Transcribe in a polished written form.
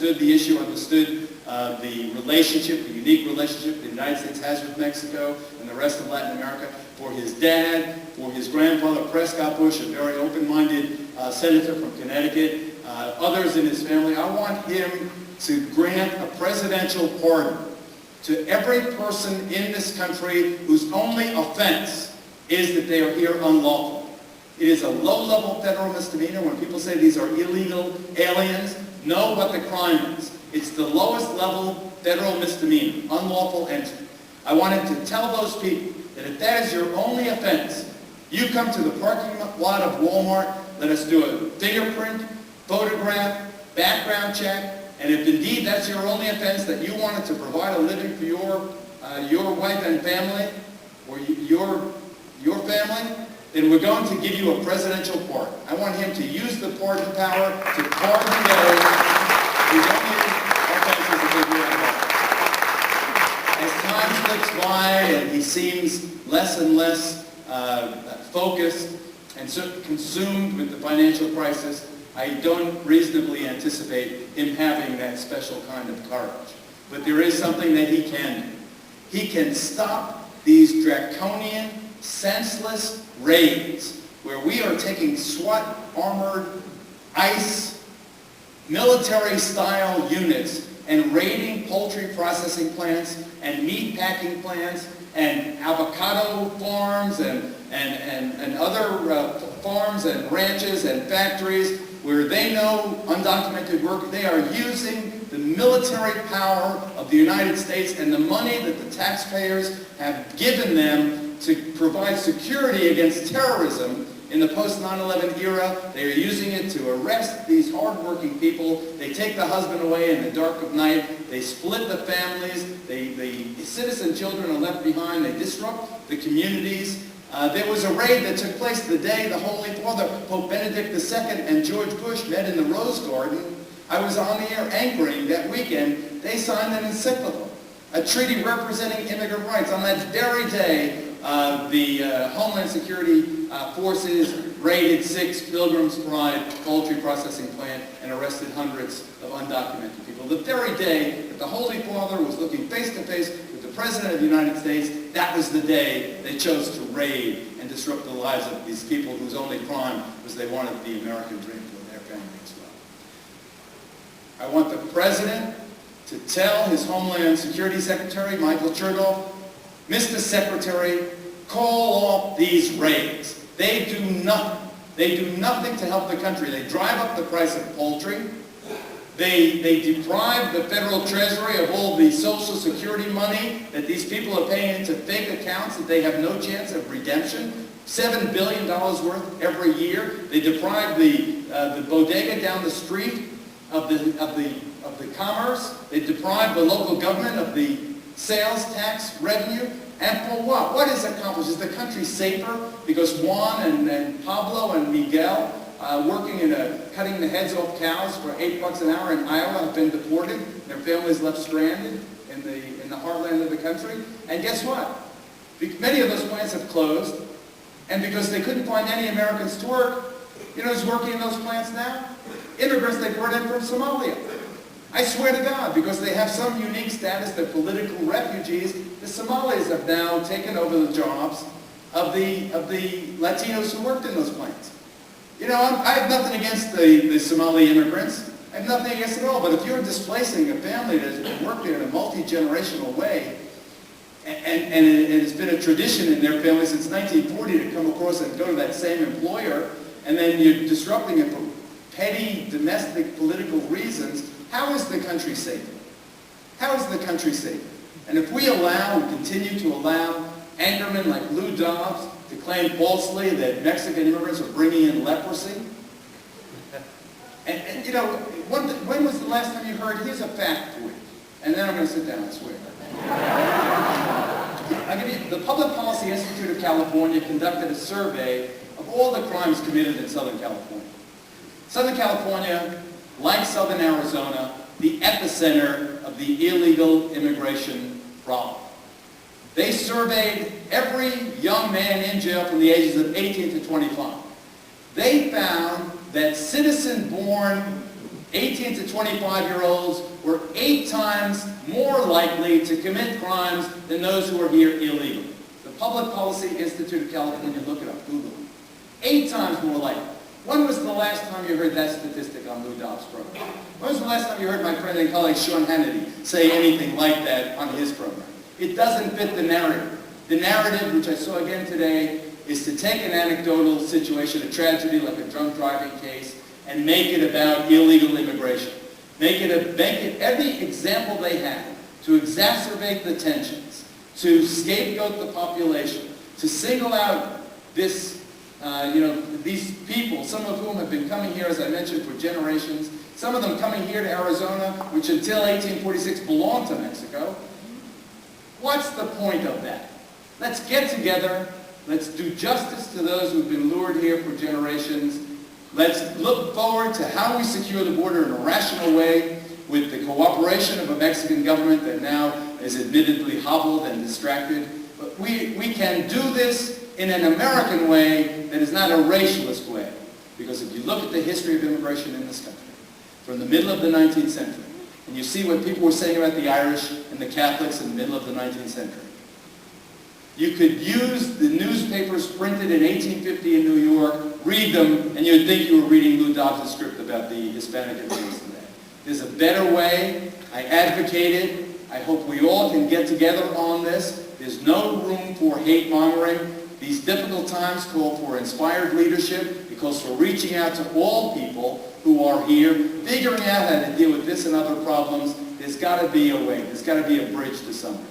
understood the issue, understood the relationship, the unique relationship the United States has with Mexico and the rest of Latin America. For his dad, for his grandfather, Prescott Bush, a very open-minded senator from Connecticut, others in his family, I want him to grant a presidential pardon to every person in this country whose only offense is that they are here unlawfully. It is a low-level federal misdemeanor. When people say these are illegal aliens, know what the crime is. It's the lowest level federal misdemeanor, unlawful entry. I wanted to tell those people that if that is your only offense, you come to the parking lot of Walmart, let us do a fingerprint, photograph, background check, and if indeed that's your only offense, that you wanted to provide a living for your wife and family, or your family, then we're going to give you a presidential pardon. I want him to use the pardon power to pardon those whose only offenses are that they do. As time slips by and he seems less and less focused and consumed with the financial crisis, I don't reasonably anticipate him having that special kind of courage. But there is something that he can do. He can stop these draconian, senseless raids where we are taking SWAT armored ICE military-style units and raiding poultry processing plants and meat packing plants and avocado farms and other farms and ranches and factories where they know undocumented work. They are using the military power of the United States and the money that the taxpayers have given them to provide security against terrorism in the post-9/11 era. They are using it to arrest these hardworking people. They take the husband away in the dark of night. They split the families. The citizen children are left behind. They disrupt the communities. There was a raid that took place the day the Holy Father, Pope Benedict II, and George Bush met in the Rose Garden. I was on the air anchoring that weekend. They signed an encyclical, a treaty representing immigrant rights. On that very day, the Homeland Security forces raided 6 Pilgrim's Pride poultry processing plant and arrested hundreds of undocumented people. The very day that the Holy Father was looking face to face with the President of the United States, that was the day they chose to raid and disrupt the lives of these people whose only crime was they wanted the American dream for their family as well. I want the President to tell his Homeland Security Secretary, Michael Chertoff, Mr. Secretary, call off these raids. They do nothing. They do nothing to help the country. They drive up the price of poultry. They deprive the federal treasury of all the Social Security money that these people are paying into fake accounts that they have no chance of redemption. $7 billion worth every year. They deprive the bodega down the street of the commerce. They deprive the local government of the sales tax revenue. And for what? What is accomplished? Is the country safer because Juan and Pablo and Miguel, working cutting the heads off cows for $8 an hour in Iowa, have been deported? Their families left stranded in the heartland of the country. And guess what? Many of those plants have closed, and because they couldn't find any Americans to work, you know who's working in those plants now? Immigrants they brought in from Somalia. I swear to God, because they have some unique status, they're political refugees, the Somalis have now taken over the jobs of the Latinos who worked in those plants. You know, I have nothing against the Somali immigrants. I have nothing against it at all. But if you're displacing a family that has been working in a multi-generational way, and it has been a tradition in their family since 1940 to come across and go to that same employer, and then you're disrupting it for petty domestic political reasons, how is the country safer? How is the country safer? And if we continue to allow anchormen like Lou Dobbs to claim falsely that Mexican immigrants are bringing in leprosy, and you know, when was the last time you heard, here's a fact for you, and then I'm going to sit down and swear. The Public Policy Institute of California conducted a survey of all the crimes committed in Southern California. Southern California, like Southern Arizona, the epicenter of the illegal immigration problem. They surveyed every young man in jail from the ages of 18 to 25. They found that citizen-born 18 to 25-year-olds were 8 times more likely to commit crimes than those who were here illegally. The Public Policy Institute of California, look it up, Google it. 8 times more likely. When was the last time you heard that statistic on Lou Dobbs' program? When was the last time you heard my friend and colleague Sean Hannity say anything like that on his program? It doesn't fit the narrative. The narrative, which I saw again today, is to take an anecdotal situation, a tragedy like a drunk driving case, and make it about illegal immigration. Make it every example they have to exacerbate the tensions, to scapegoat the population, to single out this, these people, some of whom have been coming here, as I mentioned, for generations, some of them coming here to Arizona, which until 1846 belonged to Mexico. What's the point of that? Let's get together. Let's do justice to those who've been lured here for generations. Let's look forward to how we secure the border in a rational way with the cooperation of a Mexican government that now is admittedly hobbled and distracted. But we can do this in an American way that is not a racialist way. Because if you look at the history of immigration in this country, from the middle of the 19th century, and you see what people were saying about the Irish and the Catholics in the middle of the 19th century, you could use the newspapers printed in 1850 in New York, read them, and you'd think you were reading Lou Dobbs' script about the Hispanic influence today. There's a better way. I advocate it. I hope we all can get together on this. There's no room for hate-mongering. These difficult times call for inspired leadership. It calls for reaching out to all people who are here, figuring out how to deal with this and other problems. There's got to be a way. There's got to be a bridge to somewhere.